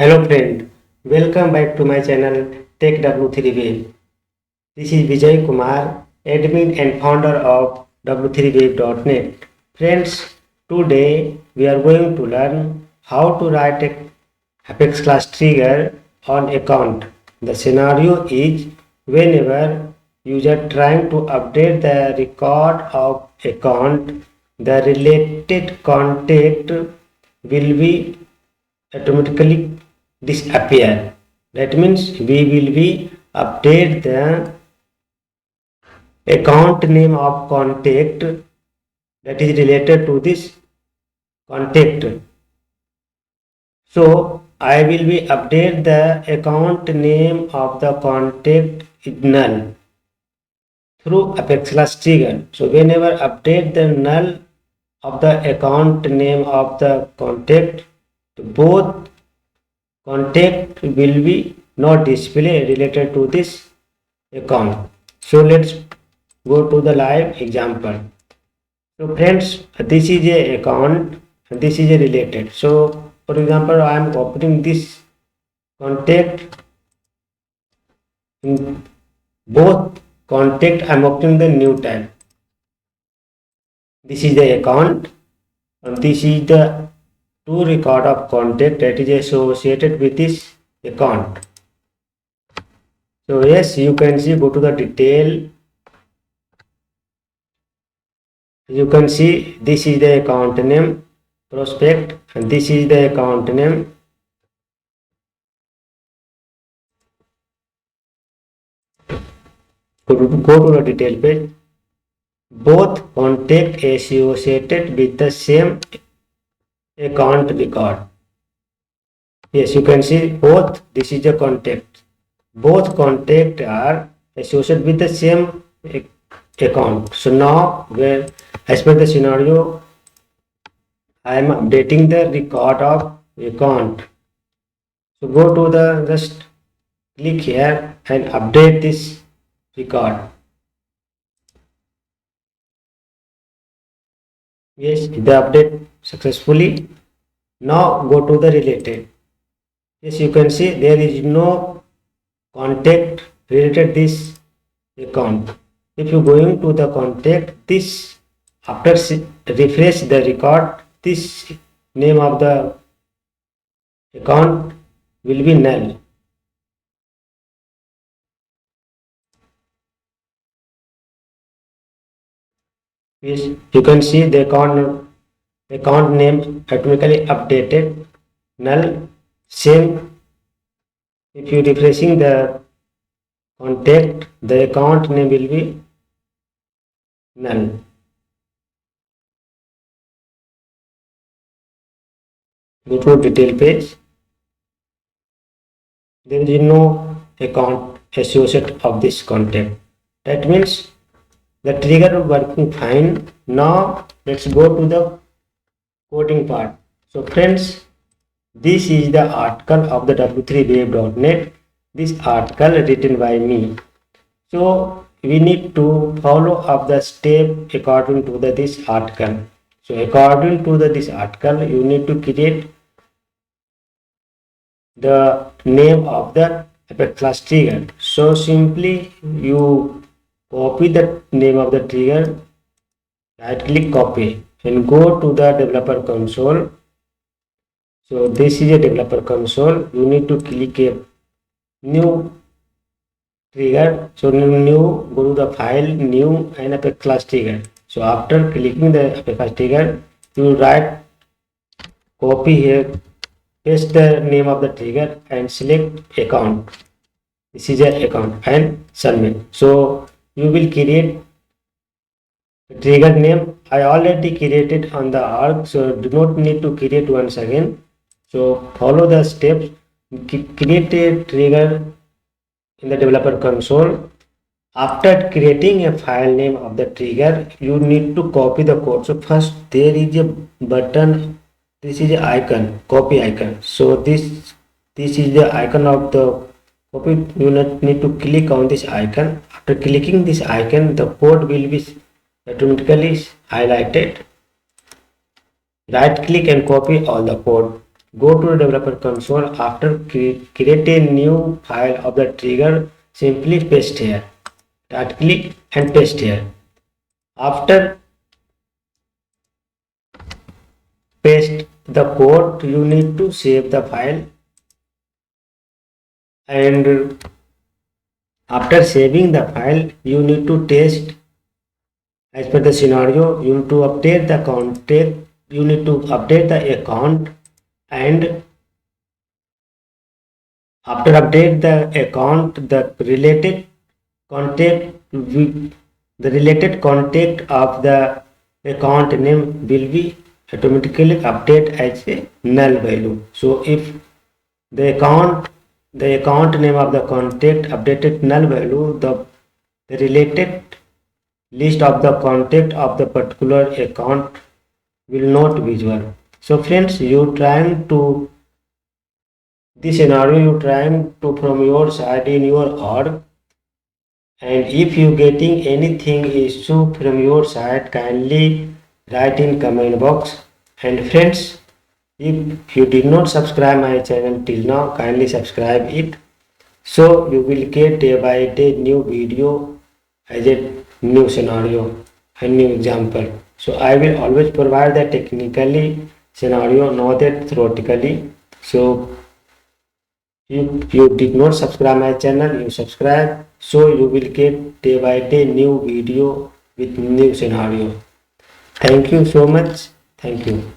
Hello friend, welcome back to my channel Tech W3 Wave. This is Vijay Kumar, admin and founder of W3Wave.net. Friends, today we are going to learn how to write a Apex class trigger on account. The scenario is whenever user trying to update the record of account, the related contact will be automatically disappear. That means we will be update the account name of contact that is related to this contact. So I will be update the account name of the contact is null through Apex class trigger. So whenever update the null of the account name of the contact, both contact will be not display related to this account. So let's go to the live example. So friends, this is a account and this is a related. So for example, I am opening this contact. In both contact, I am opening the new tab. This is the account and this is the to record of contact that is associated with this account. So yes, you can see, go to the detail. You can see this is the account name prospect and this is the account name. Go to the detail page. Both contact associated with the same account record. Yes, you can see both. This is the contact. Both contact are associated with the same account. So now, where as per the scenario, I am updating the record of account. So go to the just click here and update this record. Yes, the update successfully. Now go to the related. Yes, you can see there is no contact related this account. If you going to the contact, this after refresh the record, this name of the account will be null. Yes, you can see the account name automatically updated null. Same if you refreshing the contact, the account name will be null. Go to detail page. There is no account associated of this contact. That means the trigger is working fine. Now let's go to the coding part. So friends, this is the article of the w3wave.net. This article written by me. So we need to follow up the step according to this article. So according to this article, you need to create the name of the Apex class trigger. So simply you copy the name of the trigger, right click copy and go to the developer console. So this is a developer console. You need to click a new trigger. So new, go to the file, new and Apex class trigger. So after clicking the Apex class trigger, you write copy here, paste the name of the trigger and select account. This is an account and submit. So you will create the trigger name. I already created on the arc, so do not need to create once again. So follow the steps. Create a trigger in the developer console. After creating a file name of the trigger, you need to copy the code. So first there is a button. This is the icon, copy icon. So this is the icon of the copy. You need to click on this icon. After clicking this icon, the code will be automatically highlighted. Right click and copy all the code. Go to the developer console. After create a new file of the trigger, simply paste here. Right click and paste here. After paste the code, you need to save the file, and after saving the file you need to test as per the scenario. You need to update the contact, you need to update the account, and after update the account, contact the related contact of the account name will be automatically update as a null value. So if the account name of the contact updated null value, the related list of the contact of the particular account will not visible. So friends, you trying to this scenario, you trying to from your side in your org, and if you getting anything issue from your side, kindly write in comment box. And friends, if you did not subscribe my channel till now, kindly subscribe it, so you will get day by day new video as a new scenario and new example. So I will always provide the technically scenario, not that theoretically. So if you did not subscribe my channel, you subscribe, so you will get day by day new video with new scenario. Thank you so much. Thank you.